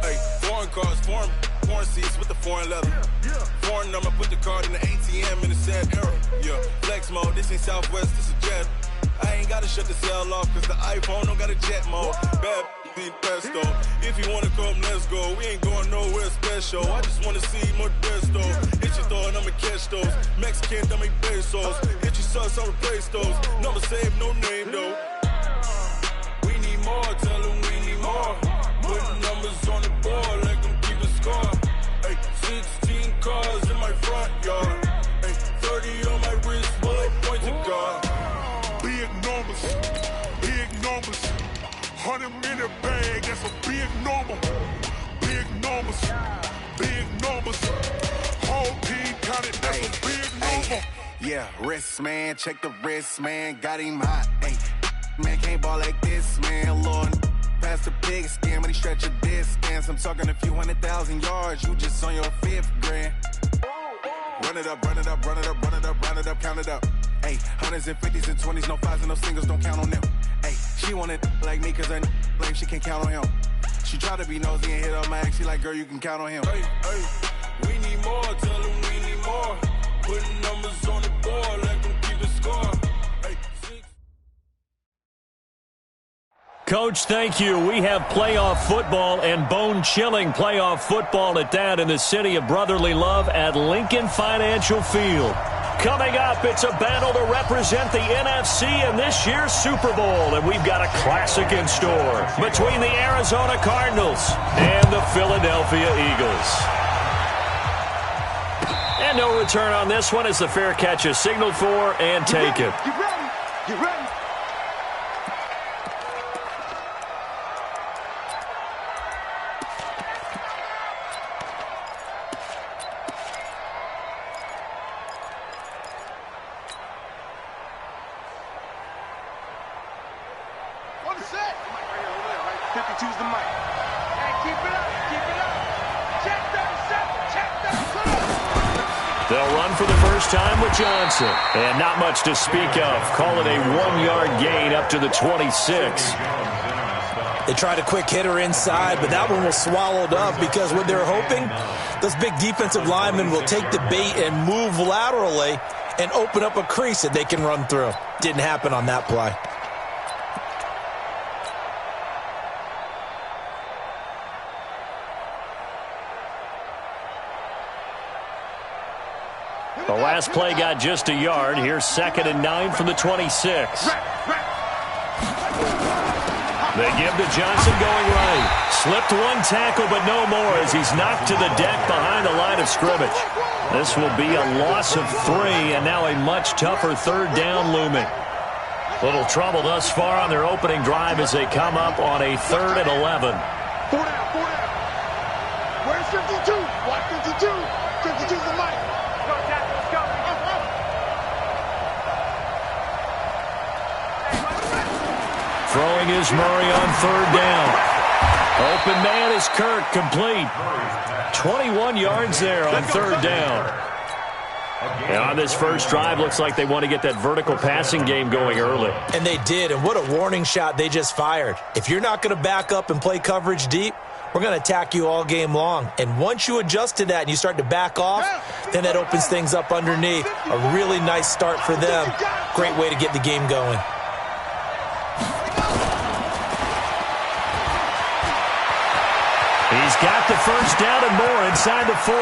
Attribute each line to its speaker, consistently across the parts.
Speaker 1: Hey, foreign cars, foreign seats with the foreign leather. Foreign number, put the card in the ATM in the sad era. Yeah, flex mode, this ain't Southwest, this is Jet. I ain't gotta shut the cell off, cause the iPhone don't got a jet mode. Bad be pesto. If you wanna come, let's go. We ain't going nowhere special. I just wanna see more Desto. Hit your throw and I'ma catch those. Mexican, dummy pesos. Hit your sus, I'll replace those. Number save, no name though. We need more, tell them we need more. Putting numbers on the board, let them keep the score. Ay, 16 cars in my front yard. Ay, 30 on my wrist, bullet point to God.
Speaker 2: Big numbers, big numbers. 100-minute bag, that's a big number. Big numbers, big numbers. Whole team counted, that's a big number.
Speaker 3: Yeah, wrist man, check the wrist man, got him hot. Ay, man can't ball like this, man. Lord, past the pig skin when he stretch a distance. I'm talking a few 100,000 yards, you just on your 5th grand. Run it up, run it up, run it up, run it up, run it up, count it up. Ay, hundreds and 50s and 20s, no 5s and no singles, don't count on them. Ay, she wanted like me cause her like she can count on him. She tried to be nosy and hit up my ex, she like, girl, you can count on him.
Speaker 1: Hey, we need more, tell them we need more. Putting numbers on the board, let them keep the score. Hey,
Speaker 4: Coach, thank you. We have playoff football and bone-chilling playoff football at that in the city of brotherly love at Lincoln Financial Field. Coming up, it's a battle to represent the NFC in this year's Super Bowl, and we've got a classic in store between the Arizona Cardinals and the Philadelphia Eagles. And no return on this one as the fair catch is signaled for and taken.
Speaker 2: You ready? You ready?
Speaker 4: They'll run for the first time with Johnson. And not much to speak of. Call it a 1-yard gain up to the 26.
Speaker 5: They tried a quick hitter inside, but that one was swallowed up because what they're hoping, those big defensive linemen will take the bait and move laterally and open up a crease that they can run through. Didn't happen on that play.
Speaker 4: The last play got just a yard. Here's 2nd and 9 from the 26. They give to Johnson going right. Slipped one tackle, but no more as he's knocked to the deck behind the line of scrimmage. This will be a loss of 3, and now a much tougher 3rd down looming. Little trouble thus far on their opening drive as they come up on a 3rd and 11.
Speaker 2: 4 down, 4 down. Where's 52? Watch 52. 52's the mic.
Speaker 4: Throwing is Murray on 3rd down. Open man is Kirk, complete. 21 yards there on 3rd down. And on this first drive, looks like they want to get that vertical passing game going early.
Speaker 5: And they did, and what a warning shot they just fired. If you're not going to back up and play coverage deep, we're going to attack you all game long. And once you adjust to that and you start to back off, then that opens things up underneath. A really nice start for them. Great way to get the game going.
Speaker 4: He's got the first down and more inside the 40.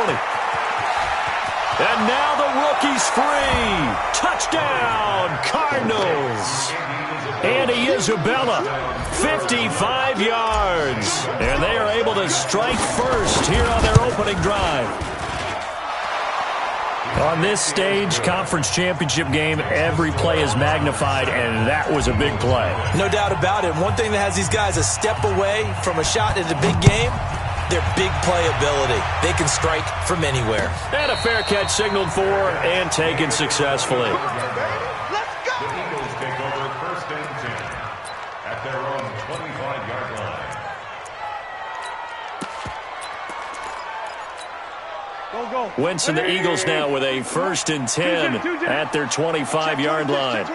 Speaker 4: And now the rookie's free. Touchdown, Cardinals. Andy Isabella, 55 yards. And they are able to strike first here on their opening drive. On this stage, conference championship game, every play is magnified, and that was a big play.
Speaker 5: No doubt about it. One thing that has these guys a step away from a shot at a big game, their big playability. They can strike from anywhere.
Speaker 4: And a fair catch signaled for and taken successfully.
Speaker 2: Let's go!
Speaker 6: Eagles take over 1st and 10 at their own 25-yard line.
Speaker 4: Wentz and the Eagles now with a 1st and 10 at their 25-yard line.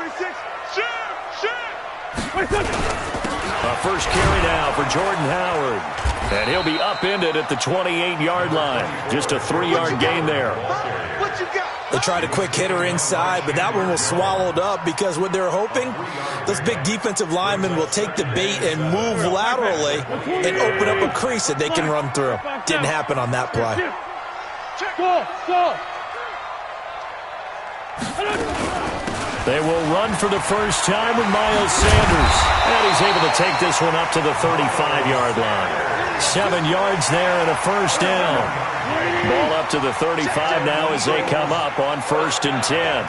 Speaker 4: A first carry now for Jordan Howard. And he'll be upended at the 28-yard line. Just a 3-yard gain there.
Speaker 2: What you got?
Speaker 5: They tried a quick hitter inside, but that one was swallowed up because what they're hoping, those big defensive linemen will take the bait and move laterally and open up a crease that they can run through. Didn't happen on that play.
Speaker 4: They will run for the first time with Miles Sanders. And he's able to take this one up to the 35-yard line. 7 yards there and a first down. Ball up to the 35 now as they come up on 1st and 10.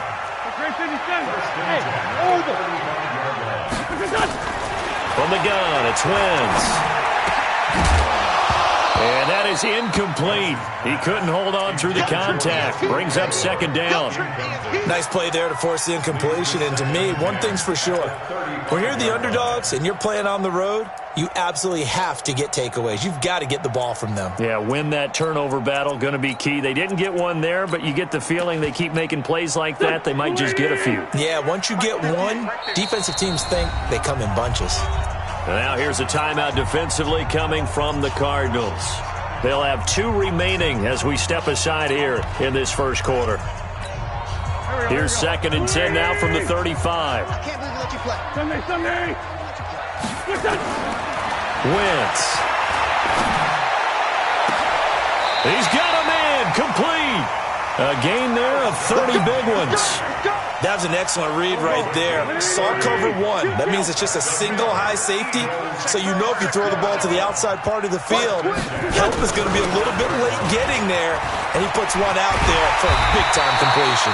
Speaker 4: From the gun, it's Wentz. And that is incomplete. He couldn't hold on through the contact. Brings up 2nd down.
Speaker 5: Nice play there to force the incompletion. And to me, one thing's for sure. When you're the underdogs and you're playing on the road, you absolutely have to get takeaways. You've got to get the ball from them.
Speaker 4: Yeah, win that turnover battle, going to be key. They didn't get one there, but you get the feeling they keep making plays like that, they might just get a few.
Speaker 5: Yeah, once you get one, defensive teams think they come in bunches.
Speaker 4: Now here's a timeout defensively coming from the Cardinals. They'll have 2 remaining as we step aside here in this first quarter. Here's 2nd and 10 now from the 35.
Speaker 2: I can't believe we let you play. Sunday.
Speaker 4: Wentz. He's got a man complete. A gain there of 30 big ones.
Speaker 5: That was an excellent read right there. Saw cover 1. That means it's just a single high safety. So you know if you throw the ball to the outside part of the field, help is going to be a little bit late getting there. And he puts one out there for a big-time completion.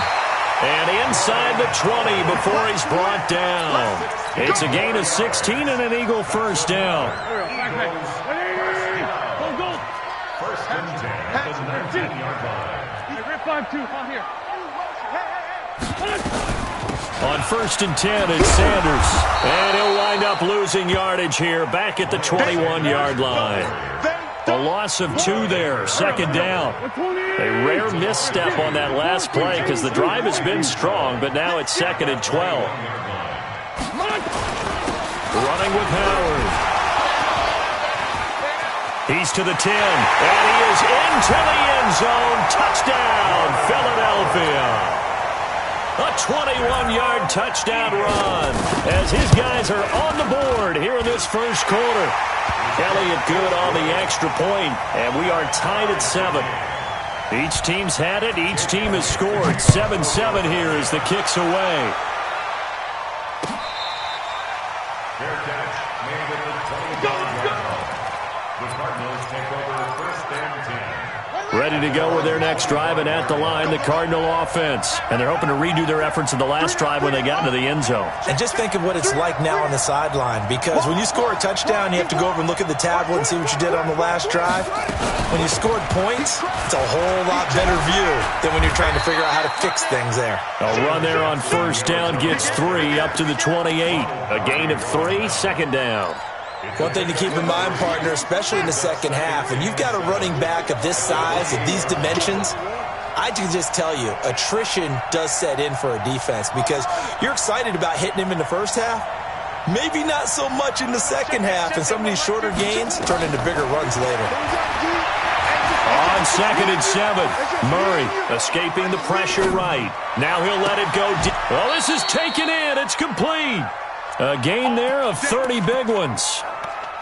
Speaker 4: And inside the 20 before he's brought down. It's a gain of 16 and an Eagle first down.
Speaker 6: 1st and 10 at the 19-yard line.
Speaker 2: 5-2 on here.
Speaker 4: On 1st and 10, it's Sanders. And he'll wind up losing yardage here back at the 21-yard line. A loss of 2 there, 2nd down. A rare misstep on that last play because the drive has been strong, but now it's 2nd and 12. Running with Howard. He's to the 10, and he is into the end zone. Touchdown, Philadelphia. A 21-yard touchdown run as his guys are on the board here in this first quarter. Elliott good on the extra point, and we are tied at 7. Each team's had it. Each team has scored. 7-7 here as the kick's away.
Speaker 6: Fair catch made at the 20-yard line. The Cardinals take over 1st and 10.
Speaker 4: Ready to go with their next drive, and at the line, the Cardinal offense. And they're hoping to redo their efforts in the last drive when they got into the end zone.
Speaker 5: And just think of what it's like now on the sideline, because when you score a touchdown, you have to go over and look at the tablet and see what you did on the last drive. When you scored points, it's a whole lot better view than when you're trying to figure out how to fix things there.
Speaker 4: A run there on 1st down gets 3 up to the 28. A gain of 3, 2nd down.
Speaker 5: One thing to keep in mind, partner, especially in the second half, when you've got a running back of this size, of these dimensions, I can just tell you, attrition does set in for a defense because you're excited about hitting him in the first half, maybe not so much in the second half, and some of these shorter gains turn into bigger runs later.
Speaker 4: On 2nd and 7, Murray escaping the pressure right. Now he'll let it go deep. Well, this is taken in. It's complete. A gain there of 30 big ones.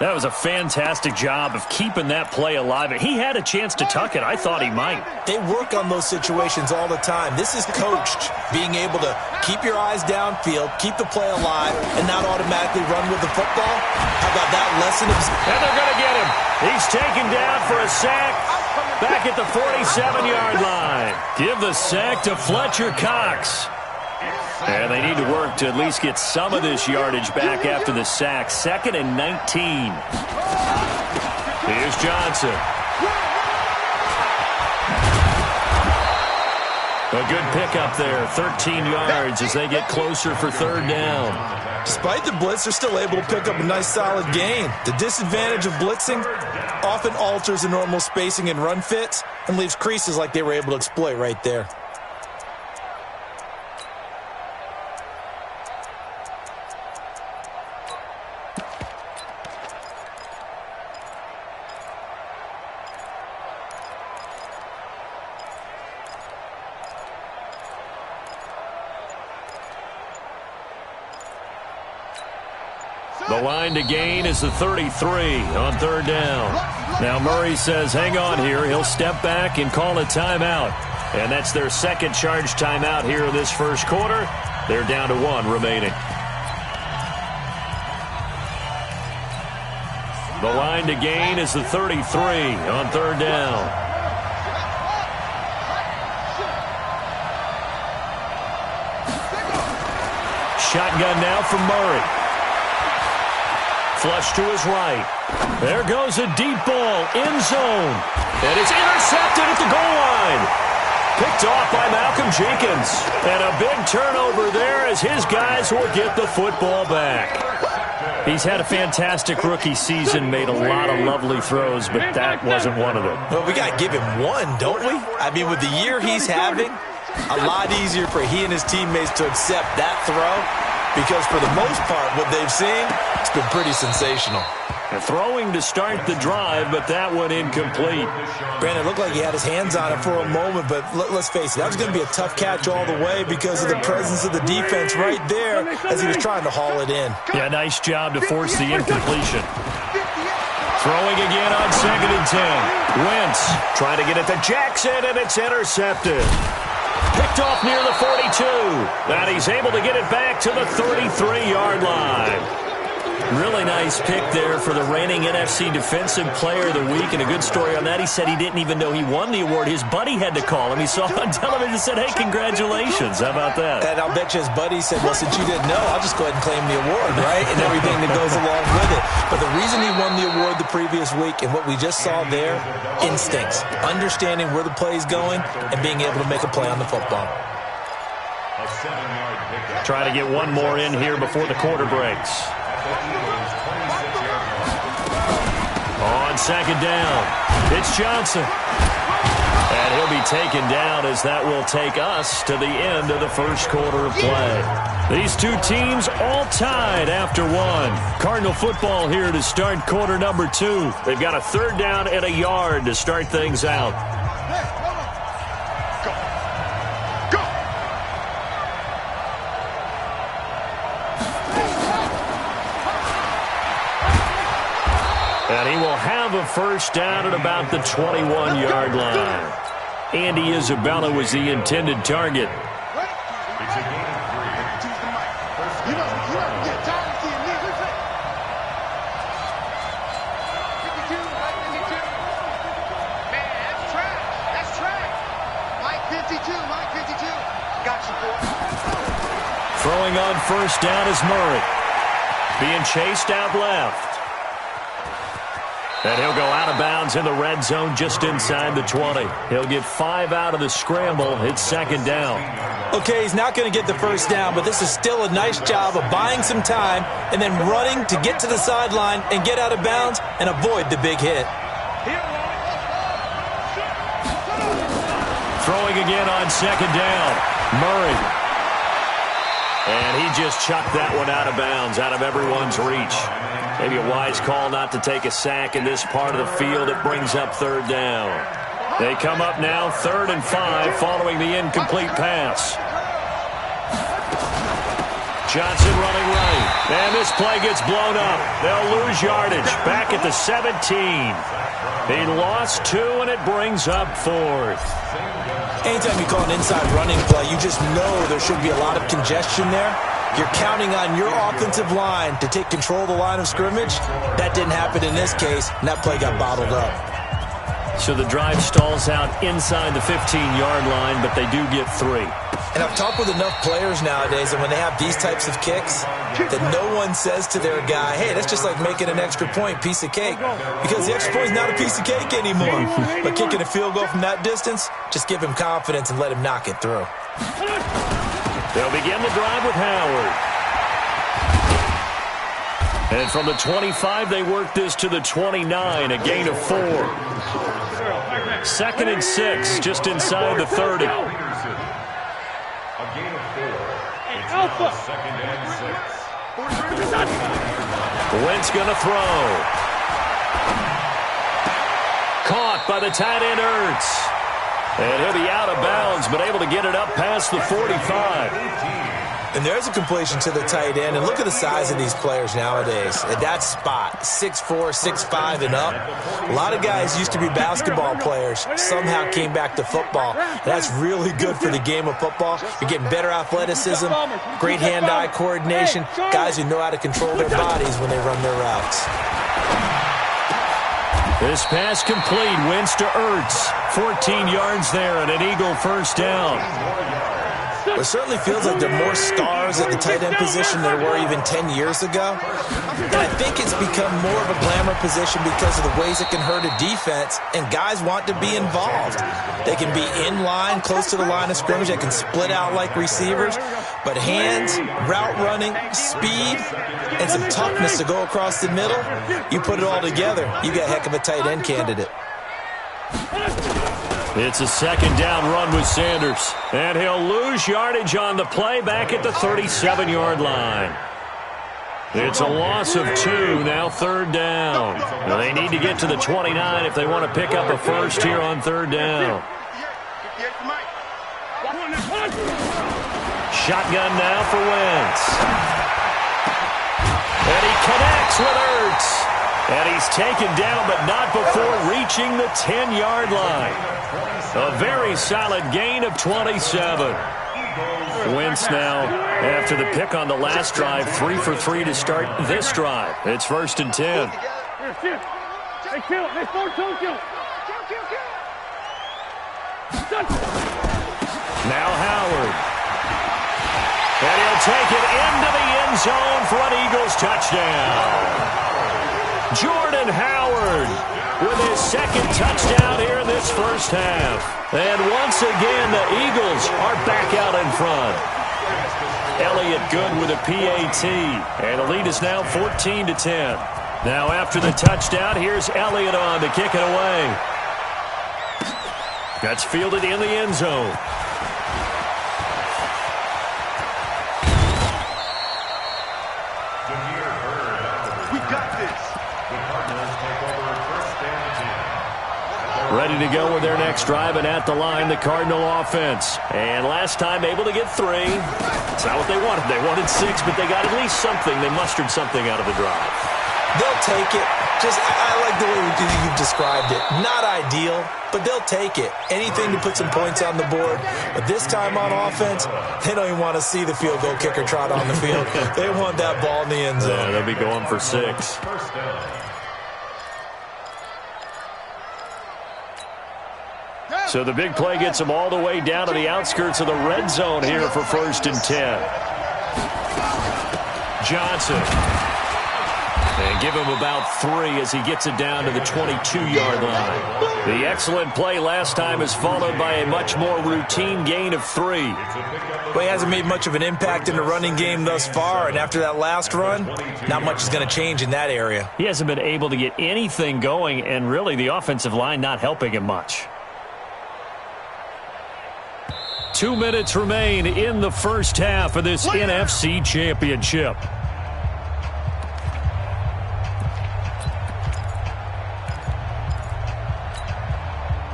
Speaker 4: That was a fantastic job of keeping that play alive. He had a chance to tuck it. I thought he might.
Speaker 5: They work on those situations all the time. This is coached, being able to keep your eyes downfield, keep the play alive, and not automatically run with the football. How about that lesson?
Speaker 4: And they're going to get him. He's taken down for a sack back at the 47-yard line. Give the sack to Fletcher Cox. And they need to work to at least get some of this yardage back after the sack. 2nd and 19. Here's Johnson. A good pickup there. 13 yards as they get closer for 3rd down.
Speaker 5: Despite the blitz, they're still able to pick up a nice solid gain. The disadvantage of blitzing often alters the normal spacing and run fits and leaves creases like they were able to exploit right there.
Speaker 4: The line to gain is the 33 on third down. Now Murray says, hang on here. He'll step back and call a timeout. And that's their second charge timeout here in this first quarter. They're down to 1 remaining. The line to gain is the 33 on third down. Shotgun now from Murray. Flush to his right. There goes a deep ball, end zone. And it's intercepted at the goal line. Picked off by Malcolm Jenkins. And a big turnover there as his guys will get the football back. He's had a fantastic rookie season, made a lot of lovely throws, but that wasn't one of them.
Speaker 5: Well, we got to give him one, don't we? I mean, with the year he's having, a lot easier for he and his teammates to accept that throw because for the most part, what they've seen, it's been pretty sensational.
Speaker 4: Throwing to start the drive, but that one incomplete.
Speaker 5: Brandon, it looked like he had his hands on it for a moment, but let's face it, that was going to be a tough catch all the way because of the presence of the defense right there as he was trying to haul it in.
Speaker 4: Yeah, nice job to force the incompletion. Throwing again on 2nd and 10. Wentz trying to get it to Jackson, and it's intercepted. Picked off near the 42. And he's able to get it back to the 33-yard line. Really nice pick there for the reigning NFC Defensive Player of the Week. And a good story on that, he said he didn't even know he won the award. His buddy had to call him. He saw it on television and said, hey, congratulations. How about that?
Speaker 5: And I'll bet you his buddy said, well, since you didn't know, I'll just go ahead and claim the award, right? And everything that goes along with it. But the reason he won the award the previous week and what we just saw there, instincts, understanding where the play is going and being able to make a play on the football.
Speaker 4: Try to get one more in here before the quarter breaks. On 2nd down, it's Johnson. And he'll be taken down as that will take us to the end of the first quarter of play. These two teams all tied after one. Cardinal football here to start quarter number 2. They've got a 3rd down and a yard to start things out. And he will have a 1st down at about the 21-yard line. Andy Isabella was the intended target.
Speaker 6: It's a gain of 3.
Speaker 7: Man, that's trash. That's trash. Mike 52, Mike 52. Got you, boy.
Speaker 4: Throwing on 1st down is Murray. Being chased out left. And he'll go out of bounds in the red zone just inside the 20. He'll get 5 out of the scramble. It's 2nd down.
Speaker 5: Okay, he's not going to get the 1st down, but this is still a nice job of buying some time and then running to get to the sideline and get out of bounds and avoid the big hit.
Speaker 4: Throwing again on 2nd down. Murray. And he just chucked that one out of bounds, out of everyone's reach. Maybe a wise call not to take a sack in this part of the field. It brings up 3rd down. They come up now 3rd and 5 following the incomplete pass. Johnson running right. And this play gets blown up. They'll lose yardage. Back at the 17. He lost 2, and it brings up 4th.
Speaker 5: Anytime you call an inside running play, you just know there should be a lot of congestion there. You're counting on your offensive line to take control of the line of scrimmage. That didn't happen in this case, and that play got bottled up.
Speaker 4: So the drive stalls out inside the 15-yard line, but they do get 3.
Speaker 5: And I've talked with enough players nowadays, and when they have these types of kicks, that no one says to their guy, hey, that's just like making an extra point, piece of cake. Because the extra point is not a piece of cake anymore. But kicking a field goal from that distance, just give him confidence and let him knock it through.
Speaker 4: They'll begin the drive with Howard. And from the 25, they work this to the 29, a gain of 4. 2nd and 6, just inside the 30.
Speaker 6: A gain of 4. It's now 2nd and 6.
Speaker 4: Wentz going to throw. Caught by the tight end Ertz. And he'll be out of bounds, but able to get it up past the 45.
Speaker 5: And there's a completion to the tight end. And look at the size of these players nowadays. At that spot, 6'4", 6'5", and up. A lot of guys used to be basketball players, somehow came back to football. And that's really good for the game of football. You're getting better athleticism, great hand-eye coordination, guys who know how to control their bodies when they run their routes.
Speaker 4: This pass complete. Wins to Ertz. 14 yards there and an Eagle first down.
Speaker 5: It certainly feels like there are more stars at the tight end position than there were even 10 years ago. And I think it's become more of a glamour position because of the ways it can hurt a defense, and guys want to be involved. They can be in line, close to the line of scrimmage. They can split out like receivers. But hands, route running, speed, and some toughness to go across the middle, you put it all together, you got a heck of a tight end candidate.
Speaker 4: It's a second down run with Sanders. And he'll lose yardage on the play back at the 37-yard line. It's a loss of 2, now third down. Now they need to get to the 29 if they want to pick up a first here on third down. Shotgun now for Wentz. And he connects with Ertz. And he's taken down, but not before reaching the 10-yard line. A very solid gain of 27. Wentz now, after the pick on the last drive, 3 for 3 to start this drive. It's 1st and 10. Now Howard. And he'll take it into the end zone for an Eagles touchdown. Jordan Howard with his second touchdown here in this first half. And once again, the Eagles are back out in front. Elliott good with a PAT. And the lead is now 14-10. Now after the touchdown, here's Elliott on to kick it away. That's fielded in the end zone. Ready to go with their next drive, and at the line, the Cardinal offense. And last time able to get 3. It's not what they wanted. They wanted 6, but they got at least something. They mustered something out of the drive.
Speaker 5: They'll take it. I like the way you've described it. Not ideal, but they'll take it. Anything to put some points on the board. But this time on offense, they don't even want to see the field goal kicker trot on the field. They want that ball in the end zone.
Speaker 4: Yeah, they'll be going for 6. So the big play gets them all the way down to the outskirts of the red zone here for 1st and 10. Johnson. And give him about 3 as he gets it down to the 22-yard line. The excellent play last time is followed by a much more routine gain of 3.
Speaker 5: Well, he hasn't made much of an impact in the running game thus far, and after that last run, not much is going to change in that area.
Speaker 4: He hasn't been able to get anything going, and really the offensive line not helping him much. 2 minutes remain in the first half of this NFC Championship.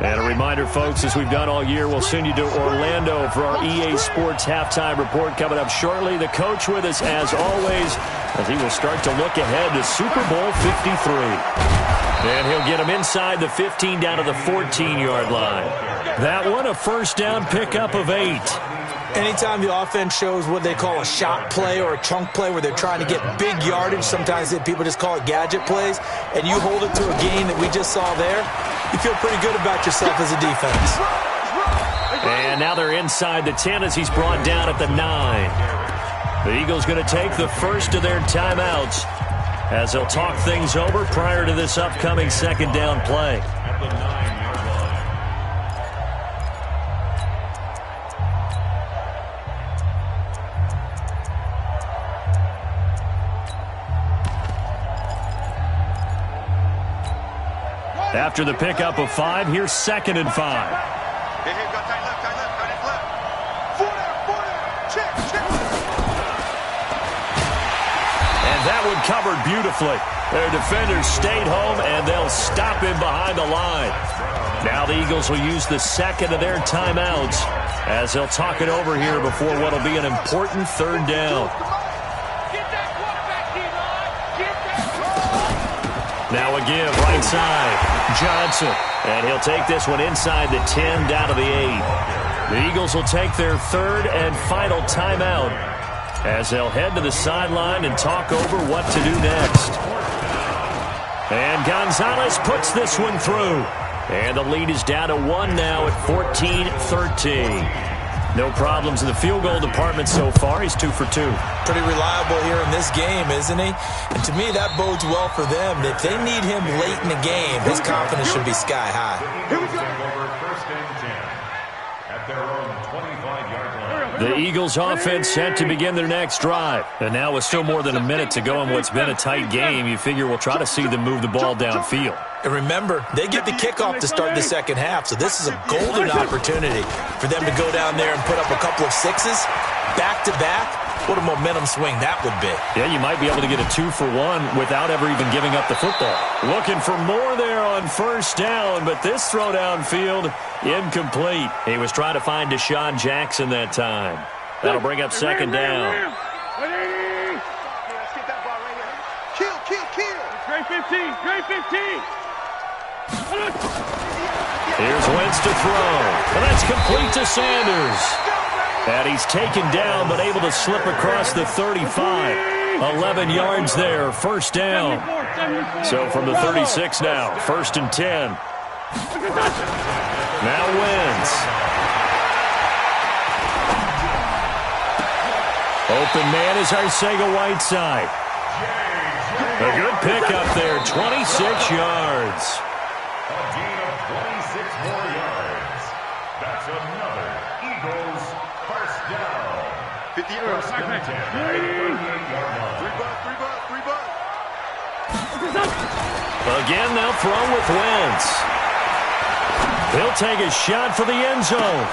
Speaker 4: And a reminder, folks, as we've done all year, we'll send you to Orlando for our EA Sports Halftime Report coming up shortly. The coach with us, as always, as he will start to look ahead to Super Bowl 53. And he'll get him inside the 15 down to the 14-yard line. That one, a first down pickup of 8.
Speaker 5: Anytime the offense shows what they call a shot play or a chunk play where they're trying to get big yardage, sometimes people just call it gadget plays, and you hold it to a gain that we just saw there, you feel pretty good about yourself as a defense.
Speaker 4: And now they're inside the 10 as he's brought down at the 9. The Eagles going to take the first of their timeouts as they'll talk things over prior to this upcoming second down play. After the pickup of 5, here's 2nd and 5. And that one covered beautifully. Their defenders stayed home, and they'll stop him behind the line. Now the Eagles will use the second of their timeouts as they'll talk it over here before what will be an important third down. Now a give, right side, Johnson. And he'll take this one inside the 10, down to the 8. The Eagles will take their third and final timeout as they'll head to the sideline and talk over what to do next. And Gonzalez puts this one through. And the lead is down to 1 now at 14-13. No problems in the field goal department so far. He's 2 for 2.
Speaker 5: Pretty reliable here in this game, isn't he? And to me, that bodes well for them. If they need him late in the game, his confidence should be sky high.
Speaker 6: Here we go. First and 10 at their own 25-yard line.
Speaker 4: The Eagles offense set to begin their next drive. And now with still more than a minute to go in what's been a tight game, you figure we'll try to see them move the ball downfield.
Speaker 5: And remember, they get the kickoff to start the second half, so this is a golden opportunity for them to go down there and put up a couple of sixes back-to-back. What a momentum swing that would be.
Speaker 4: Yeah, you might be able to get a 2-for-1 without ever even giving up the football. Looking for more there on first down, but this throw downfield, incomplete. He was trying to find Deshaun Jackson that time. That'll bring up second down.
Speaker 7: Great 15, great 15.
Speaker 4: Here's Wentz to throw. And that's complete to Sanders. And he's taken down but able to slip across the 35. 11 yards there, first down. So from the 36 now, first and 10. Now Wentz. Open man is Arcega-Whiteside. A good pickup there, 26 yards.
Speaker 6: A gain of 26 more yards. That's another Eagles first down.
Speaker 7: 50 yards.
Speaker 6: First and 10. 38-yard line.
Speaker 7: Three butt.
Speaker 4: Again, they'll throw with Wentz. He'll take a shot for the end zone.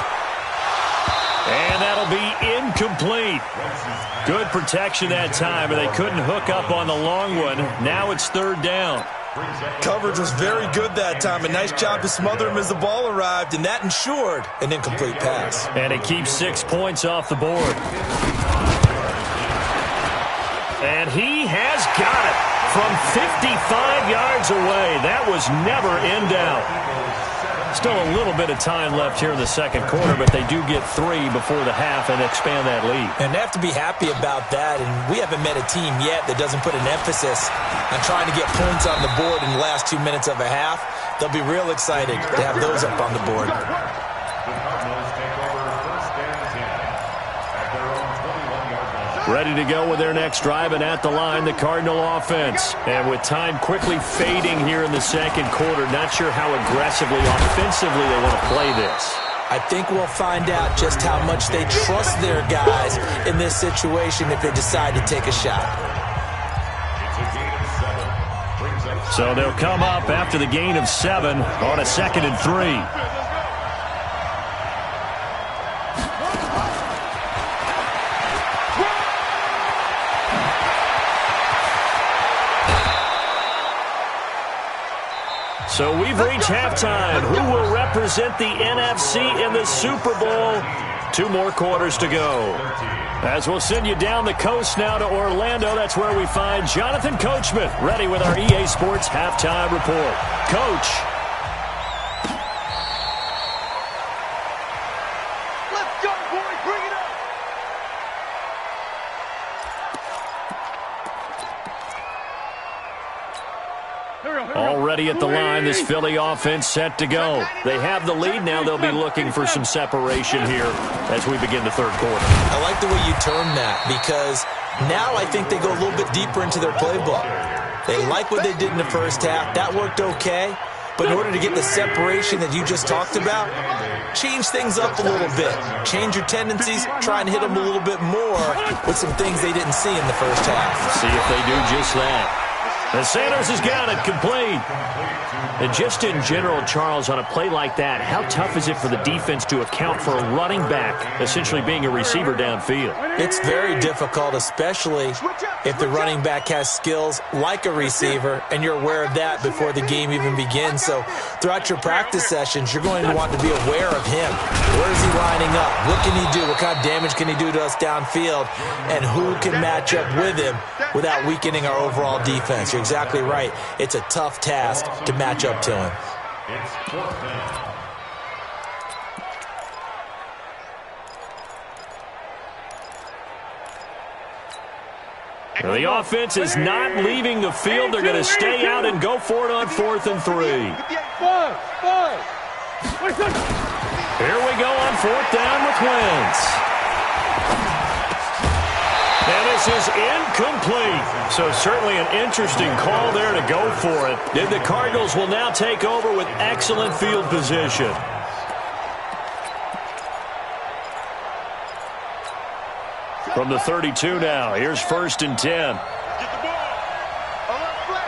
Speaker 4: And that'll be incomplete. Good protection that time, but they couldn't hook up on the long one. Now it's third down.
Speaker 5: Coverage was very good that time. A nice job to smother him as the ball arrived, and that ensured an incomplete pass.
Speaker 4: And it keeps 6 points off the board. And he has got it from 55 yards away. That was never in doubt. Still a little bit of time left here in the second quarter, but they do get 3 before the half and expand that lead.
Speaker 5: And they have to be happy about that, and we haven't met a team yet that doesn't put an emphasis on trying to get points on the board in the last 2 minutes of a half. They'll be real excited to have those up on the board.
Speaker 6: The Cardinals take over first and 10 at their own 21-yard line.
Speaker 4: Ready to go with their next drive, and at the line, the Cardinal offense. And with time quickly fading here in the second quarter, not sure how aggressively, offensively they want to play this.
Speaker 5: I think we'll find out just how much they trust their guys in this situation if they decide to take a shot.
Speaker 6: It's a gain of 7. Brings up
Speaker 4: So they'll come up after the gain of 7 on a 2nd and 3. So we've reached halftime. Who will represent the NFC in the Super Bowl? 2 more quarters to go. As we'll send you down the coast now to Orlando, that's where we find Jonathan Coachman, ready with our EA Sports Halftime Report. Coach.
Speaker 7: Let's go, boys. Bring it up.
Speaker 4: Already at the line, this Philly offense set to go. They have the lead now. They'll be looking for some separation here as we begin the third quarter.
Speaker 5: I like the way you term that because now I think they go a little bit deeper into their playbook. They like what they did in the first half. That worked okay. But in order to get the separation that you just talked about, change things up a little bit. Change your tendencies, try and hit them a little bit more with some things they didn't see in the first half.
Speaker 4: See if they do just that. And Sanders has got it complete. And just in general, Charles, on a play like that, how tough is it for the defense to account for a running back essentially being a receiver downfield?
Speaker 5: It's very difficult, especially if the running back has skills like a receiver, and you're aware of that before the game even begins. So throughout your practice sessions, you're going to want to be aware of him. Where is he lining up? What can he do? What kind of damage can he do to us downfield? And who can match up with him without weakening our overall defense? You're exactly right. It's a tough task to match up to him.
Speaker 6: It's 4th down.
Speaker 4: The offense is not leaving the field. They're going to stay out and go for it on 4th and 3. Here we go on 4th down with Wentz. And this is incomplete. So certainly an interesting call there to go for it. And the Cardinals will now take over with excellent field position. From the 32 now, here's 1st and 10.
Speaker 7: Get the ball. Alert flare.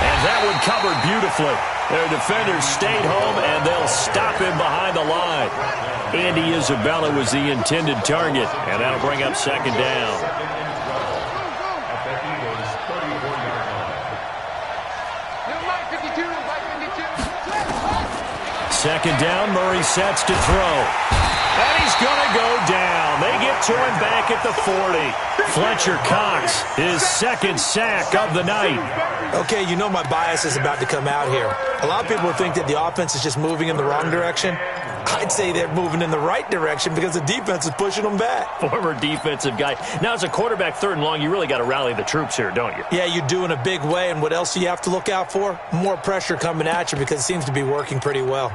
Speaker 4: And that one covered beautifully. Their defenders stayed home, and they'll stop him behind the line. Andy Isabella was the intended target, and that'll bring up 2nd down.
Speaker 6: At the Eagles' 34-yard line.
Speaker 4: 2nd down, Murray sets to throw. And he's going to go down. They get to him back at the 40. Fletcher Cox, his 2nd sack of the night.
Speaker 5: Okay, you know my bias is about to come out here. A lot of people think that the offense is just moving in the wrong direction. I'd say they're moving in the right direction because the defense is pushing them back.
Speaker 4: Former defensive guy. Now, as a quarterback, 3rd and long, you really got to rally the troops here, don't you?
Speaker 5: Yeah, you do in a big way. And what else do you have to look out for? More pressure coming at you because it seems to be working pretty well.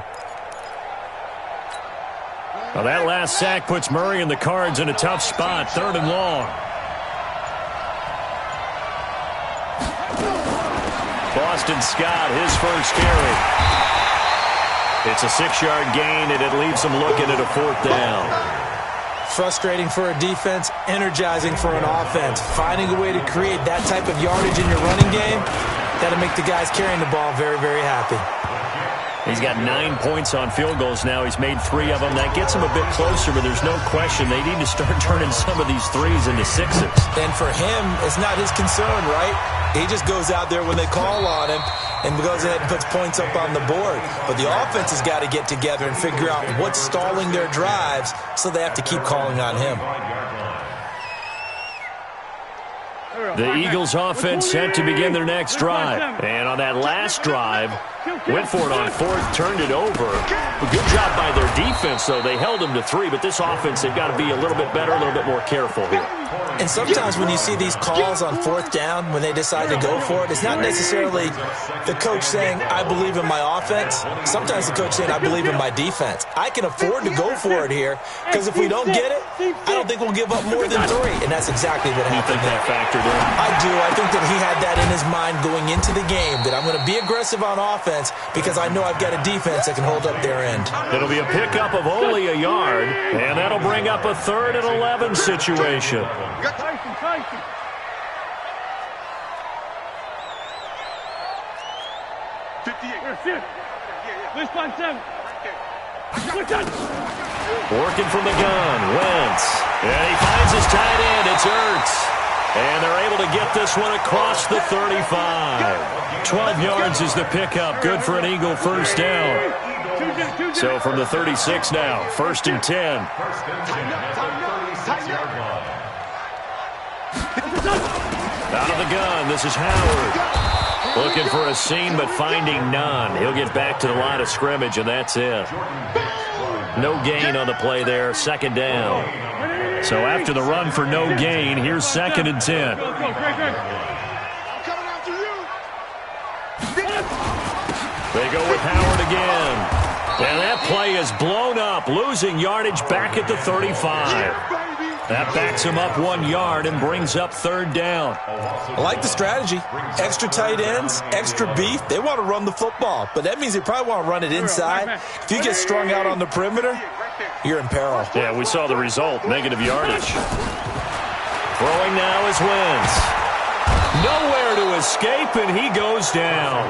Speaker 4: Well, that last sack puts Murray and the Cards in a tough spot. 3rd and long. Boston Scott, his first carry. It's a 6-yard gain, and it leaves them looking at a 4th down.
Speaker 5: Frustrating for a defense, energizing for an offense. Finding a way to create that type of yardage in your running game, that'll make the guys carrying the ball very, very happy.
Speaker 4: He's got 9 points on field goals now. He's made 3 of them. That gets him a bit closer, but there's no question they need to start turning some of these 3s into 6s.
Speaker 5: And for him, it's not his concern, right? He just goes out there when they call on him and goes ahead and puts points up on the board. But the offense has got to get together and figure out what's stalling their drives, so they have to keep calling on him.
Speaker 4: The Eagles offense set to begin their next drive. And on that last drive, went for it on 4th, turned it over. A good job by their defense, though. They held them to 3, but this offense, they've got to be a little bit better, a little bit more careful here.
Speaker 5: And sometimes when you see these calls on 4th down, when they decide to go for it, it's not necessarily the coach saying, I believe in my offense. Sometimes the coach saying, I believe in my defense. I can afford to go for it here, because if we don't get it, I don't think we'll give up more than 3. And that's exactly what happened.
Speaker 4: You think that factored in?
Speaker 5: I do. I think that he had that in his mind going into the game, that I'm going to be aggressive on offense because I know I've got a defense that can hold up their end.
Speaker 4: It'll be a pickup of only a yard, and that'll bring up a 3rd and 11 situation. Working from the gun, Wentz. And he finds his tight end. It's Ertz. And they're able to get this one across the 35. 12 yards is the pickup. Good for an Eagle 1st down. So from the 36 now, 1st and 10. Out of the gun, this is Howard. Looking for a seam, but finding none. He'll get back to the line of scrimmage, and that's it. No gain on the play there, 2nd down. So after the run for no gain, here's 2nd and 10. They go with Howard again. And that play is blown up, losing yardage back at the 35. That backs him up 1 yard and brings up 3rd down.
Speaker 5: I like the strategy. Extra tight ends, extra beef. They want to run the football, but that means they probably want to run it inside. If you get strung out on the perimeter, you're in peril.
Speaker 4: Yeah, we saw the result, negative yardage. Throwing now is Wentz. Nowhere to escape, and he goes down.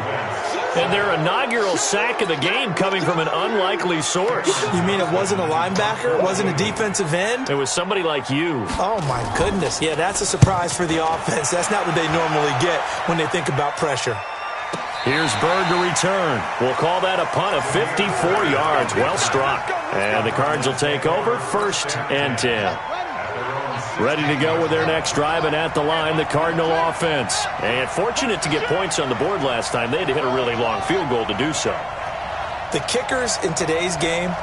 Speaker 4: And their inaugural sack of the game coming from an unlikely source.
Speaker 5: You mean it wasn't a linebacker? It wasn't a defensive end?
Speaker 4: It was somebody like you.
Speaker 5: Oh, my goodness. Yeah, that's a surprise for the offense. That's not what they normally get when they think about pressure.
Speaker 4: Here's Bird to return. We'll call that a punt of 54 yards. Well struck. And the Cards will take over, 1st and 10. Ready to go with their next drive, and at the line, the Cardinal offense. And fortunate to get points on the board last time. They had to hit a really long field goal to do so.
Speaker 5: The kickers in today's game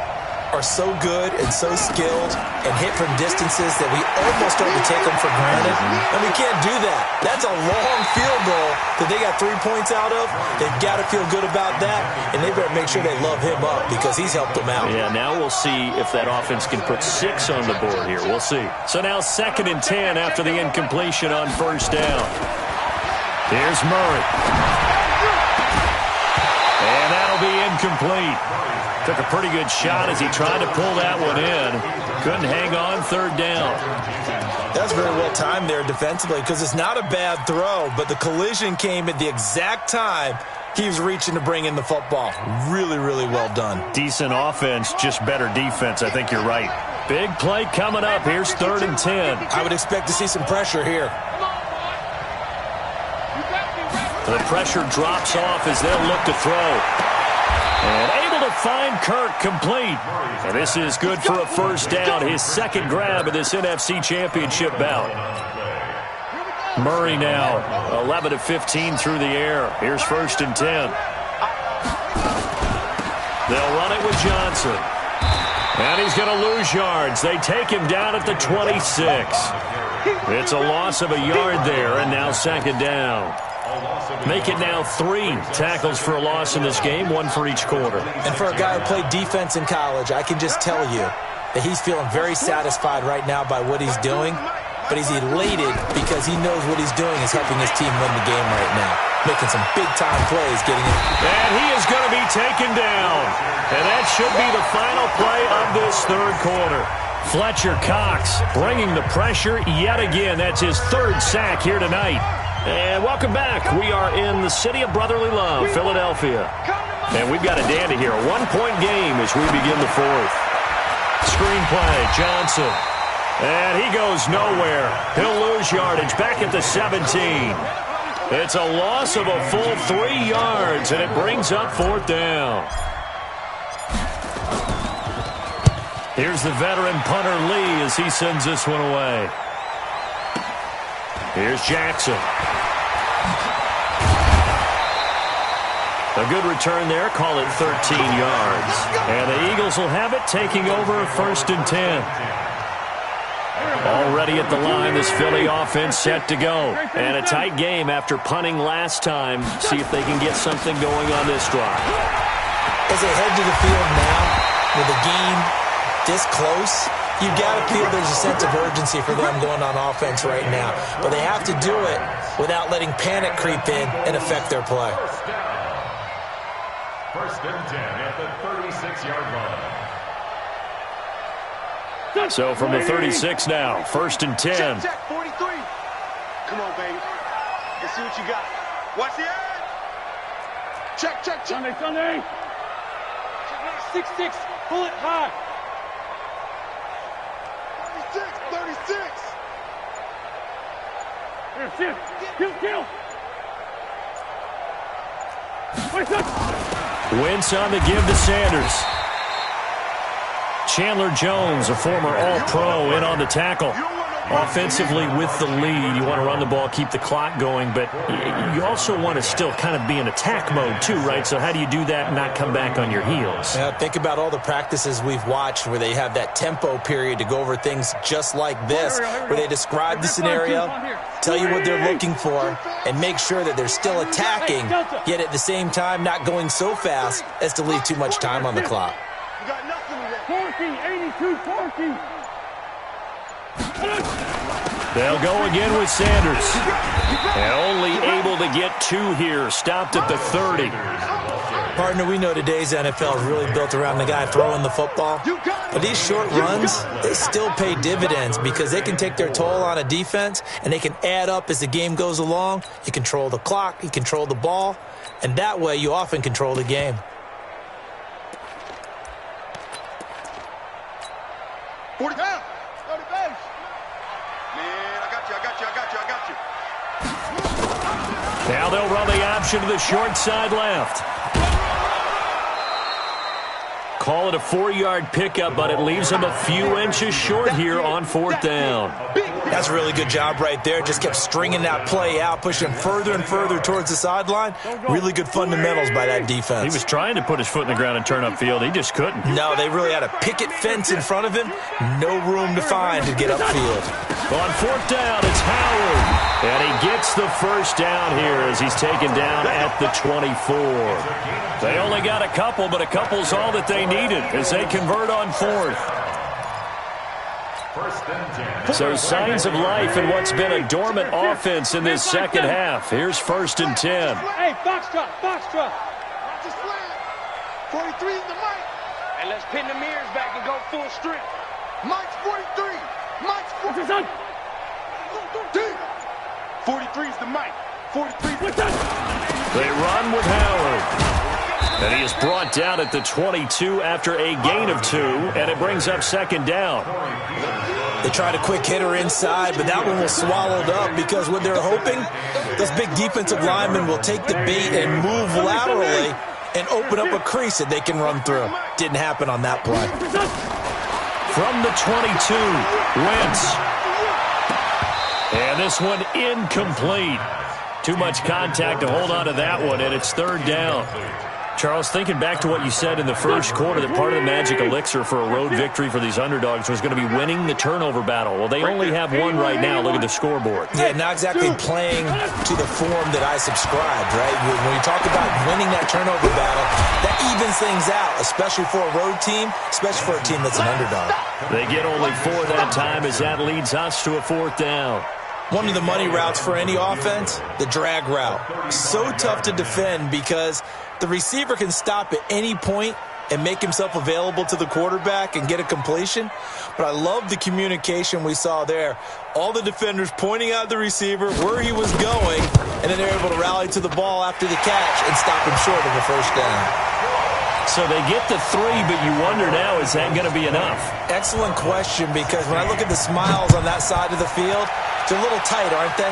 Speaker 5: are so good and so skilled and hit from distances that we almost start to take them for granted. And we can't do that. That's a long field goal that they got 3 points out of. They've got to feel good about that, and they better make sure they love him up because he's helped them out.
Speaker 4: Yeah, now we'll see if that offense can put 6 on the board here. We'll see. So now 2nd and 10 after the incompletion on 1st down. Here's Murray. And that'll be incomplete. Took a pretty good shot as he tried to pull that one in. Couldn't hang on 3rd down.
Speaker 5: That's very well timed there defensively because it's not a bad throw, but the collision came at the exact time he was reaching to bring in the football. Really, really well done.
Speaker 4: Decent offense, just better defense. I think you're right. Big play coming up. Here's 3rd and 10.
Speaker 5: I would expect to see some pressure here.
Speaker 4: The pressure drops off as they'll look to throw. And able to find Kirk complete. And this is good for a 1st down. His 2nd grab of this NFC Championship bout. Murray now 11 of 15 through the air. Here's 1st and 10. They'll run it with Johnson. And he's going to lose yards. They take him down at the 26. It's a loss of a yard there, and now 2nd down. Make it now 3 tackles for a loss in this game, 1 for each quarter.
Speaker 5: And for a guy who played defense in college, I can just tell you that he's feeling very satisfied right now by what he's doing, but he's elated because he knows what he's doing is helping his team win the game right now. Making some big-time plays, getting it.
Speaker 4: And he is going to be taken down. And that should be the final play of this 3rd quarter. Fletcher Cox bringing the pressure yet again. That's his 3rd sack here tonight. And welcome back. We are in the city of brotherly love, Philadelphia. And we've got a dandy here. A 1-point game as we begin the 4th. Screenplay, Johnson. And he goes nowhere. He'll lose yardage back at the 17. It's a loss of a full 3 yards, and it brings up 4th down. Here's the veteran punter Lee as he sends this one away. Here's Jackson. A good return there. Call it 13 yards. And the Eagles will have it, taking over 1st and 10. Already at the line, this Philly offense set to go. And a tight game after punting last time. See if they can get something going on this drive.
Speaker 5: As they head to the field now, with the game this close, you got to feel there's a sense of urgency for them going on offense right now. But they have to do it without letting panic creep in and affect their play.
Speaker 6: 1st and 10 at the 36-yard line.
Speaker 4: So from the 36 now, 1st and 10.
Speaker 7: Check, 43. Come on, baby. Let's see what you got. Watch the edge. Check. Sunday. 6-6. Pull it high. 36. Kill.
Speaker 4: Wentz on the give to Sanders. Chandler Jones, a former All-Pro, in on the tackle. Offensively with the lead, you want to run the ball, keep the clock going, but you also want to still kind of be in attack mode too, right? So how do you do that and not come back on your heels?
Speaker 5: Yeah, think about all the practices we've watched where they have that tempo period to go over things just like this, where they describe the scenario, tell you what they're looking for, and make sure that they're still attacking, yet at the same time not going so fast as to leave too much time on the clock.
Speaker 7: You got nothing with that.
Speaker 8: 82, 40.
Speaker 4: They'll go again with Sanders. And only able to get 2 here. Stopped at the 30.
Speaker 5: Partner, we know today's NFL is really built around the guy throwing the football. But these short runs, they still pay dividends because they can take their toll on a defense, and they can add up as the game goes along. You control the clock, you control the ball, and that way you often control the game.
Speaker 7: Man, I got you.
Speaker 4: Now they'll run the option to the short side left. Call it a 4-yard pickup, but it leaves him a few inches short here on 4th down.
Speaker 5: That's a really good job right there. Just kept stringing that play out, pushing him further and further towards the sideline. Really good fundamentals by that defense.
Speaker 4: He was trying to put his foot in the ground and turn upfield. He just couldn't.
Speaker 5: No, they really had a picket fence in front of him. No room to find to get upfield.
Speaker 4: On 4th down, it's Howard. And he gets the first down here as he's taken down at the 24. They only got a couple, but a couple's all that they needed as they convert on 4th. So signs of life in what's been a dormant offense in this second half. Here's 1st and 10.
Speaker 7: Hey, foxtrot. Watch this flag. 43 is the mic. And let's pin the mirrors back and go full strength. Mike's 43. Mike's 43. 43 is the mic. 43 is the mic.
Speaker 4: They run with Howard. And he is brought down at the 22 after a gain of 2, and it brings up 2nd down.
Speaker 5: They tried a quick hitter inside, but that one was swallowed up because what they're hoping, those big defensive linemen will take the bait and move laterally and open up a crease that they can run through. Didn't happen on that play.
Speaker 4: From the 22, Wentz. And this one incomplete. Too much contact to hold on to that one, and it's 3rd down. Charles, thinking back to what you said in the first quarter, that part of the magic elixir for a road victory for these underdogs was going to be winning the turnover battle. Well, they only have one right now. Look at the scoreboard.
Speaker 5: Yeah, not exactly playing to the form that I subscribed, right? When you talk about winning that turnover battle, that evens things out, especially for a road team, especially for a team that's an underdog.
Speaker 4: They get only 4 that time as that leads us to a 4th down.
Speaker 5: One of the money routes for any offense, the drag route. So tough to defend because the receiver can stop at any point and make himself available to the quarterback and get a completion. But I love the communication we saw there. All the defenders pointing out the receiver, where he was going, and then they're able to rally to the ball after the catch and stop him short of a 1st down.
Speaker 4: So they get the 3, but you wonder now, is that going to be enough?
Speaker 5: Excellent question, because when I look at the smiles on that side of the field, they're a little tight, aren't they?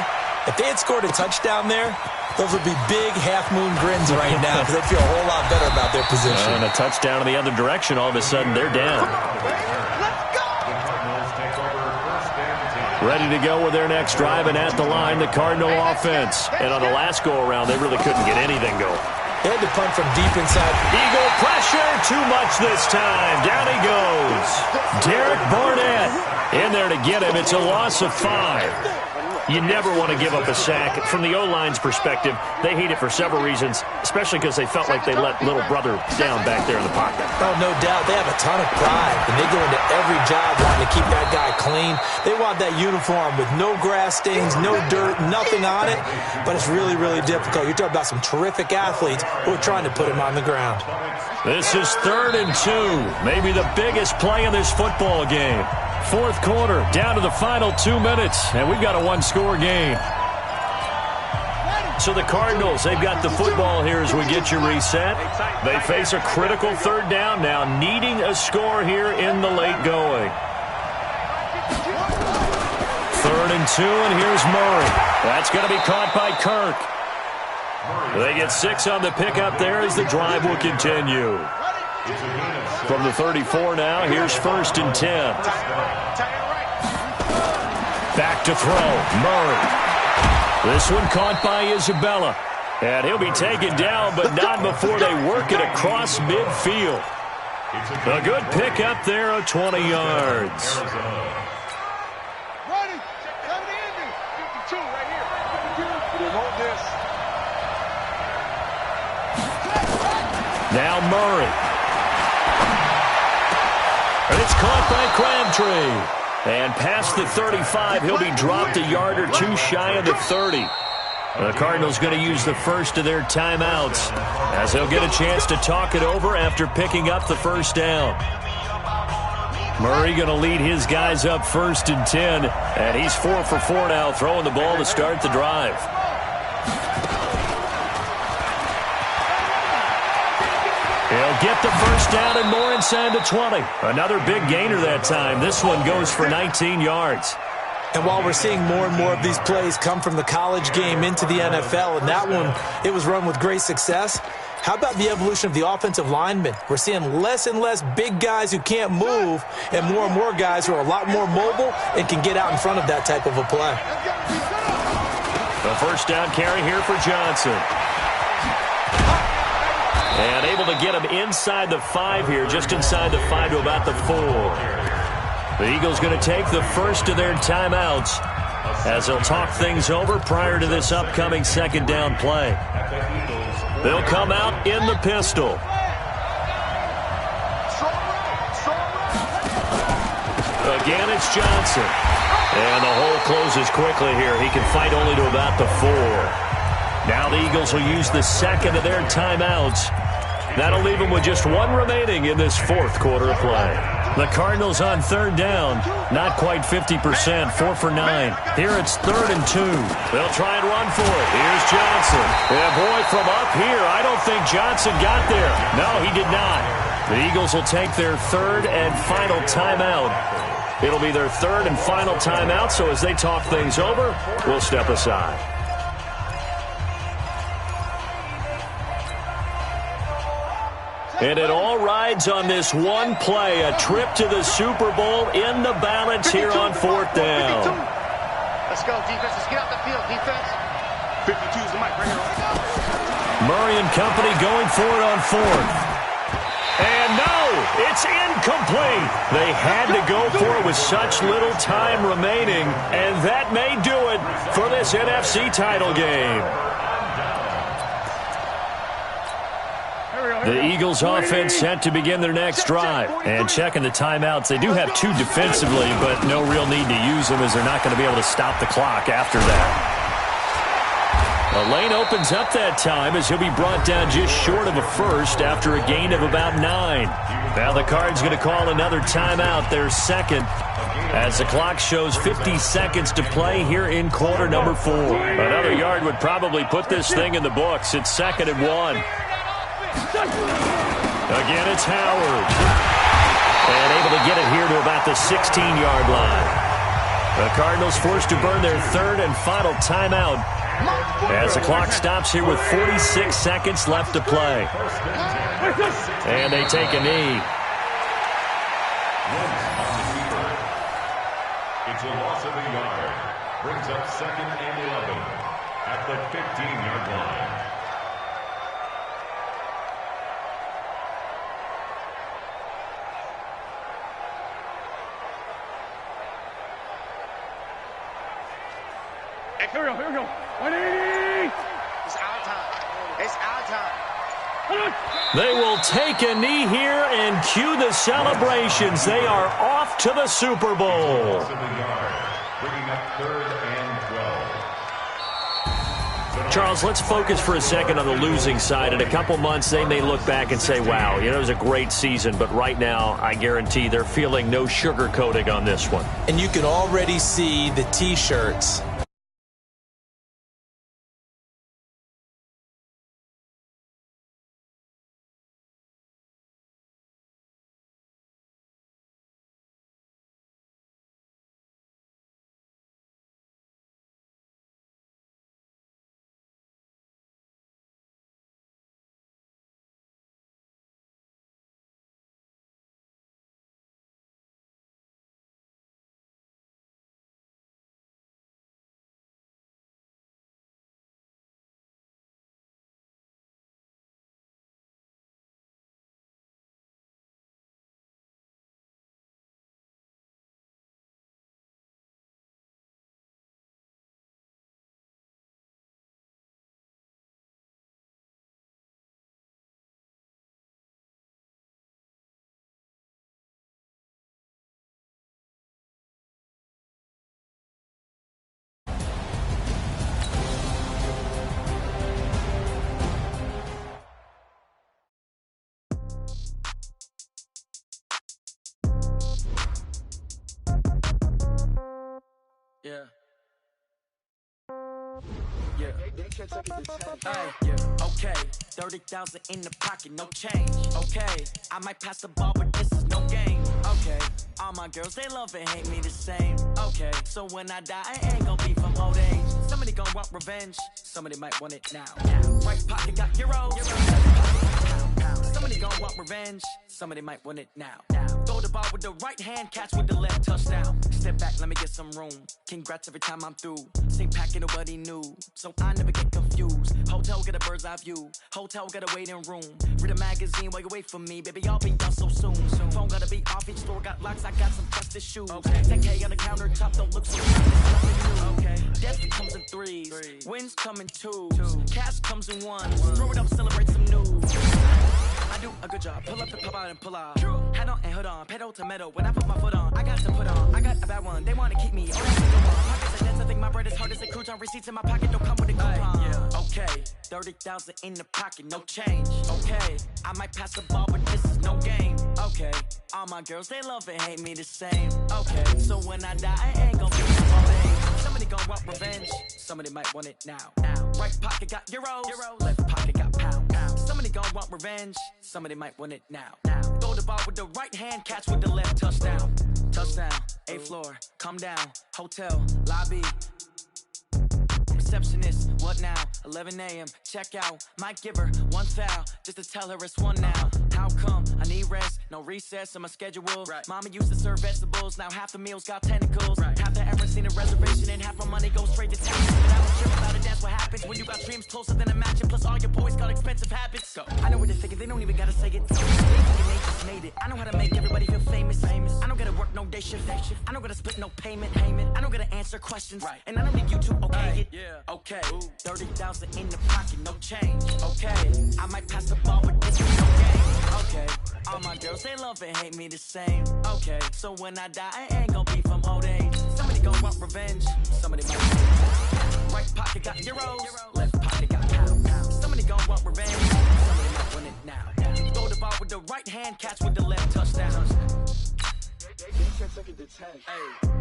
Speaker 5: If they had scored a touchdown there, those would be big half-moon grins right now because they'd feel a whole lot better about their position.
Speaker 4: And a touchdown in the other direction, all of a sudden they're down. Ready to go with their next drive, and at the line, the Cardinal offense. And on the last go-around, they really couldn't get anything going.
Speaker 5: They had to punt from deep inside.
Speaker 4: Eagle pressure, too much this time. Down he goes. Derek Barnett in there to get him. It's a loss of 5. You never want to give up a sack. From the O-line's perspective, they hate it for several reasons, especially because they felt like they let little brother down back there in the pocket.
Speaker 5: Oh, no doubt. They have a ton of pride, and they go into every job wanting to keep that guy clean. They want that uniform with no grass stains, no dirt, nothing on it, but it's really, really difficult. You're talking about some terrific athletes who are trying to put him on the ground.
Speaker 4: This is 3rd and 2, maybe the biggest play in this football game. 4th quarter, down to the final 2 minutes, and we've got a 1-score game. So the Cardinals, they've got the football here as we get you reset. They face a critical 3rd down now, needing a score here in the late going. 3rd and 2, and here's Murray. That's going to be caught by Kirk. They get 6 on the pickup there as the drive will continue. From the 34 now, here's 1st and 10. Back to throw, Murray. This one caught by Isabella. And he'll be taken down, but not before they work it across midfield. A good pickup there of 20 yards. Now Murray. And it's caught by Crabtree. And past the 35, he'll be dropped a yard or 2 shy of the 30. The Cardinals going to use the first of their timeouts as they'll get a chance to talk it over after picking up the first down. Murray going to lead his guys up 1st and 10, and he's 4 for 4 now, throwing the ball to start the drive. He'll get the first down and more inside the 20. Another big gainer that time. This one goes for 19 yards.
Speaker 5: And while we're seeing more and more of these plays come from the college game into the NFL, and that one, it was run with great success, how about the evolution of the offensive linemen? We're seeing less and less big guys who can't move and more guys who are a lot more mobile and can get out in front of that type of a play.
Speaker 4: The first down carry here for Johnson. And able to get him inside the 5 here, just inside the 5 to about the 4. The Eagles going to take the first of their timeouts as they'll talk things over prior to this upcoming second down play. They'll come out in the pistol. Again, it's Johnson. And the hole closes quickly here. He can fight only to about the 4. Now the Eagles will use the second of their timeouts. That'll leave them with just 1 remaining in this 4th quarter of play. The Cardinals on 3rd down, not quite 50%, 4 for 9. Here it's 3rd and 2. They'll try and run for it. Here's Johnson. And boy, from up here, I don't think Johnson got there. No, he did not. The Eagles will take their 3rd and final timeout. It'll be their 3rd and final timeout, so as they talk things over, we'll step aside. And it all rides on this one play, a trip to the Super Bowl in the balance here on 4th down.
Speaker 7: Let's go, defense. Let's get out the field, defense. 52 is the mic right here.
Speaker 4: Murray and company going for it on 4th. And no, it's incomplete. They had to go for it with such little time remaining, and that may do it for this NFC title game. The Eagles offense set to begin their next drive. And checking the timeouts, they do have 2 defensively, but no real need to use them as they're not going to be able to stop the clock after that. The lane opens up that time as he'll be brought down just short of a first after a gain of about 9. Now the Cards going to call another timeout, their 2nd, as the clock shows 50 seconds to play here in quarter number 4. Another yard would probably put this thing in the books. It's 2nd and 1. Again, it's Howard. And able to get it here to about the 16-yard line. The Cardinals forced to burn their 3rd and final timeout as the clock stops here with 46 seconds left to play. And they take a knee.
Speaker 6: It's a loss of a yard. Brings up 2nd and 11 at the 15-yard line.
Speaker 7: Here we go. 180. It's our time. It's our time.
Speaker 4: They will take a knee here and cue the celebrations. They are off to the Super Bowl.
Speaker 6: Bringing up 3rd and 12.
Speaker 4: Charles, let's focus for a second on the losing side. In a couple months, they may look back and say, wow, it was a great season. But right now, I guarantee they're feeling no sugarcoating on this one.
Speaker 5: And you can already see the T-shirts
Speaker 8: Yeah. Yeah. Hey, yeah. Okay. 30,000 in the pocket, no change. Okay. I might pass the ball, but this is no game. Okay. All my girls, they love and hate me the same. Okay. So when I die, I ain't gon' be from old age. Somebody gon' want revenge. Somebody might want it now. Right pocket got euros. Somebody gon' want revenge. Somebody might want it now. Throw the ball with the right hand, catch with the left, touchdown. Step back, let me get some room. Congrats every time I'm through. Same packet, nobody knew, so I never get confused. Hotel get a bird's eye view. Hotel got a waiting room. Read a magazine while you wait for me, baby. I'll be done so soon. Phone gotta be off, each store got locks. I got some trusted shoes. 10K on the countertop, don't look so sharp. It's nothing new. Okay. Death comes in threes. Wins come in twos. Cash comes in ones. Throw it up, celebrate some news. I do a good job. Pull up and pop out and pull out. Head on and hood on. Pedal to metal. When I put my foot on, I got to put on. I got a bad one. They want to keep me. Oh, that's a good one. Pockets and dents. I think my bread is hard as a crouton. Receipts in my pocket don't come with a coupon. Yeah. Okay. 30,000 in the pocket. No change. Okay. I might pass the ball, but this is no game. Okay. All my girls, they love and hate me the same. Okay. So when I die, I ain't gon' be from age. Somebody gon' want revenge. Somebody might want it now. Right pocket got euros. Left pocket got pound. Somebody gon' want revenge. Somebody might want it now. Throw the ball with the right hand, catch with the left, touchdown. Touchdown, 8th floor, come down. Hotel, lobby. Receptionist, what now? 11 a.m., check out. Might give her one foul, just to tell her it's one now. How come? I need rest, no recess in my schedule. Right. Mama used to serve vegetables, now half the meals got tentacles. Right. Half the errands seen a reservation, and half my money goes straight to taxes. But I don't trip about it, that's what happens when you got dreams closer than a match. And plus all your boys got expensive habits. Go. I know what they're thinking, they don't even gotta say it. They thinking they just made it. I know how to make everybody feel famous. I don't gotta work no day shift. I don't gotta split no payment. I don't gotta answer questions. Right. And I don't need you to okay it. Yeah. Okay, 30,000 in the pocket, no change. Okay, I might pass the ball, but this is no game. Okay, all my girls, they love and hate me the same. Okay, so when I die, I ain't gon' be from old age. Somebody gon' want revenge. Somebody might want it. Right pocket got euros. Left pocket got pound. Somebody gon' want revenge. Somebody might want it now. Throw the ball with the right hand, catch with the left, touchdown. They 10 seconds to 10. Hey.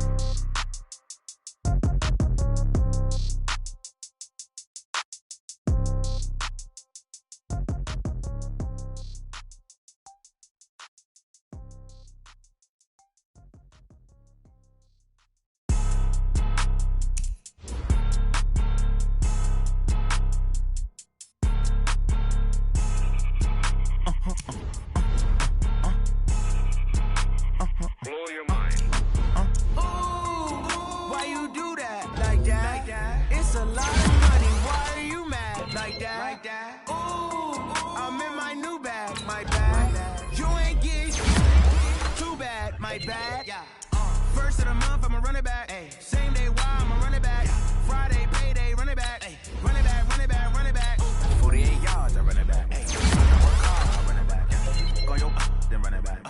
Speaker 7: Blow your mind.
Speaker 9: Why you do that like that? It's a lot of money. Why are you mad like that? Ooh, I'm in my new bag, my bad. You ain't get too bad, my bad. First of the month, I'ma run it back. Same day, why I'ma run it back. Friday, payday, run it back. Run it back, run it back, run it back.
Speaker 3: 48 yards, I run it back. I work hard, I run it back. Go your then run it back.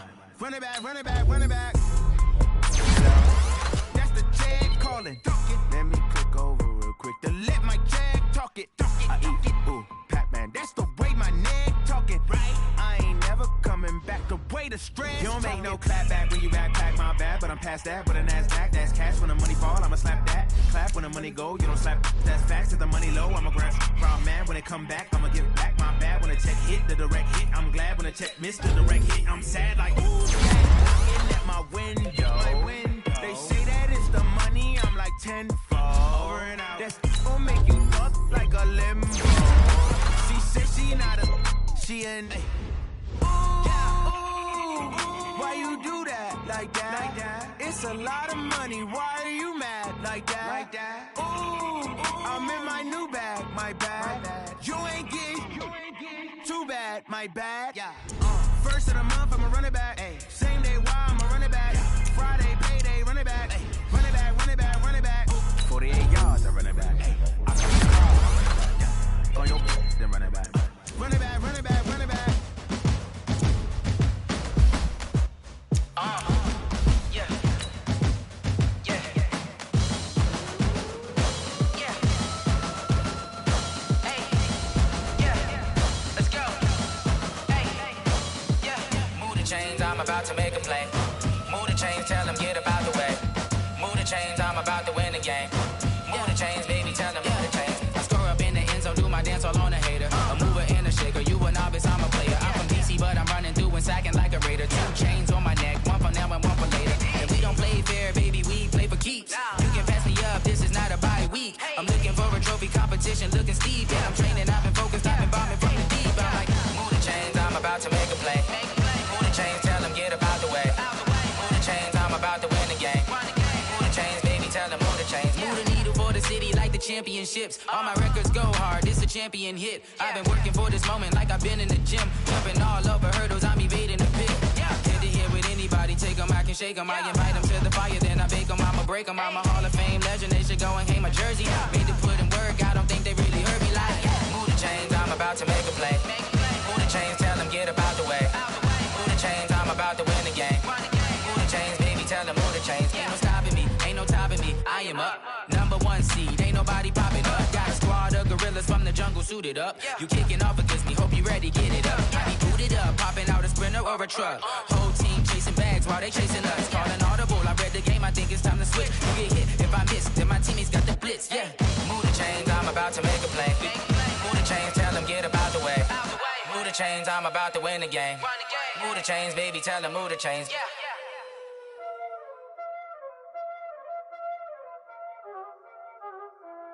Speaker 9: Run it back, run it back, run it back. That's the jag calling.
Speaker 3: Let me click over real quick to
Speaker 9: Let my jag talk it.
Speaker 3: I eat it. Ooh, Pac-Man,
Speaker 9: That's the way my neck talking. Right? I ain't never coming back. The way the stress.
Speaker 3: You don't make no clap back when you backpack, my bad. But I'm past that with a NASDAQ. That's cash when the money fall, I'ma slap that. Clap when the money go, you don't slap. That's facts. If the money low, I'ma grab. Proud man, when it come back, I'ma give back. My bad when the check hit, the direct hit. I'm glad when the check missed the direct hit. I'm sad like, ooh,
Speaker 9: knocking at my window. They say that it's the money, I'm like tenfold.
Speaker 3: over and out.
Speaker 9: That's gon' make you up like a limbo. She said she not a, she an. Why you do that like that? It's a lot of money. Why are you mad like that? Ooh, I'm in my new bag, my bad. You ain't get too bad, my bad. First of the month, I'ma run it back. Same day, why I'ma run it back. Friday, payday, run it back. Run it back, run it back, run it back.
Speaker 3: 48 yards, I run it back. I work hard, I run it back. Go your then run it back.
Speaker 9: Run it back, run it back, run it back.
Speaker 8: Yeah. Hey. Yeah. Let's go. Hey. Yeah. Move the chains, I'm about to make a play.
Speaker 10: game. Move the chains, baby, tell them move the chains. I score up in the end zone, do my dance all on a hater. A mover and a shaker, you a novice, I'm a player. I'm from DC, but I'm running through and sacking like a raider. 2 chains on my neck, one for now and one for later. And we don't play fair, baby, we play for keeps. You can pass me up, this is not a bye week. I'm looking for a trophy competition, looking steep. Yeah, I'm training, I've been focused, I've been bombing from the deep. I'm like, move the chains, I'm about to make a play. Move the chains, tell them get about the way. Move the chains, I'm about to win the game. Move the chains, baby, tell them move the chains. Move the needle for the city like the championships. All my records go hard, it's a champion hit. I've been working for this moment like I've been in the gym. Jumping all over hurdles, I'm evading the pit. Head to head with anybody, take them, I can shake them. I invite them to the fire, then I bake them, I'ma break them. I'm a Hall of Fame legend, they should go and hang my jersey. Made to put in work, I don't think they really heard me like, move the chains, I'm about to make a play. Move the chains, tell them get about the way. Move the chains, I'm about to win the game. Move the chains, baby, tell them move the chains. Ain't no stopping me, ain't no topping me, I am up. Number 1 seed, ain't nobody popping up. Got a squad of gorillas from the jungle suited up. You kicking off against me, hope you ready, get it up. I be booted up, popping out a Sprinter or a truck. Whole team chasing bags while they chasing us. Calling audible, I read the game, I think it's time to switch. You get hit, if I miss, then my teammates got the blitz, yeah. Move the chains, I'm about to make a play. Move the chains, tell them get about the way. Move the chains, I'm about to win the game. Move the chains, baby, tell them move the chains.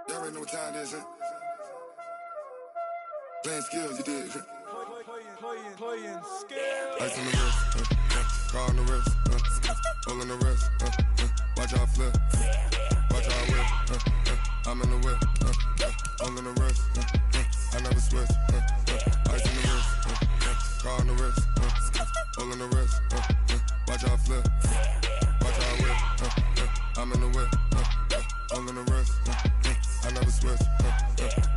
Speaker 11: Y'all already know what time it is, huh? Playing skills, you did. Playing skills. Ice on the wrist, car on the wrist, hole on the wrist, watch out flip, watch out whip, I'm in the whip, hole in the wrist, I never switch, ice on the wrist, car on the wrist, hole in the wrist, watch out flip, watch out whip, I'm in the whip, hole in the wrist, I never switch,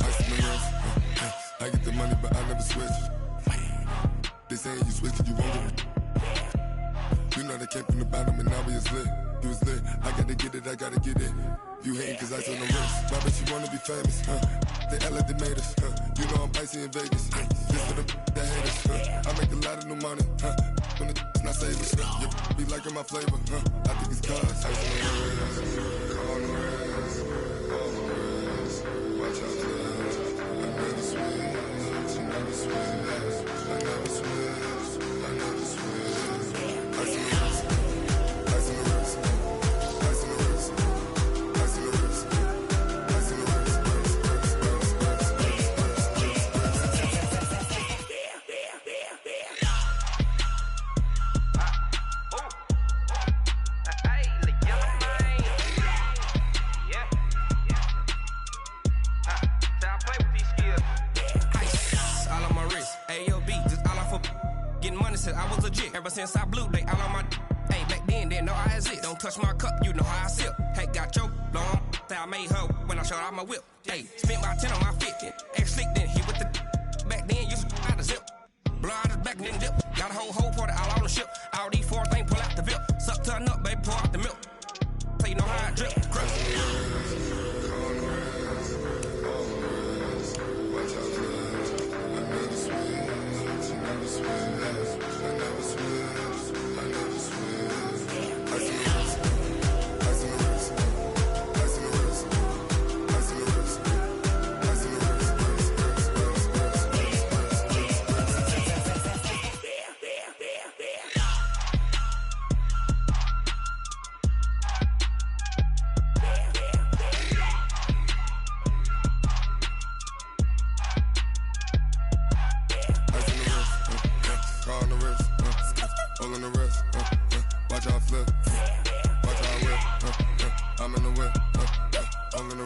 Speaker 11: ice on the wrist, I get the money but I never switch. They saying you switch and you won't get it. You know they came from the bottom and now we is lit. You was lit, I gotta get it, I gotta get it. You hating cause ice on the wrist. Why bet you wanna be famous, They act like they made us, You know I'm icy in Vegas, Just for the that hate us, I make a lot of new money, When it's not savers, You be liking my flavor, I think it's cause ice on the wrist, on the wrist, on the wrist. Watch out, I never switch, I never switch. I never switch, I never switch. Ice on the wrist, ice on the wrist, ice on the wrist, ice on the wrist, ice on the wrist,
Speaker 12: I was legit. Ever since I blew, they all on my hey, back then, didn't know I exist. Don't touch my cup, you know how I sip. Hey, got your long, say I made her when I showed out my whip. Hey, spent my 10 on my 50. Ex-slick, then he with the back then, used to out the zip. Blow out his back, then dip. Got a whole party all on the ship. All these 4 things, pull out the VIP. Suck to a nut, baby, pour out the milk. So you know how I drip. Watch out flip, watch out whip, I'm in the whip, I'm in the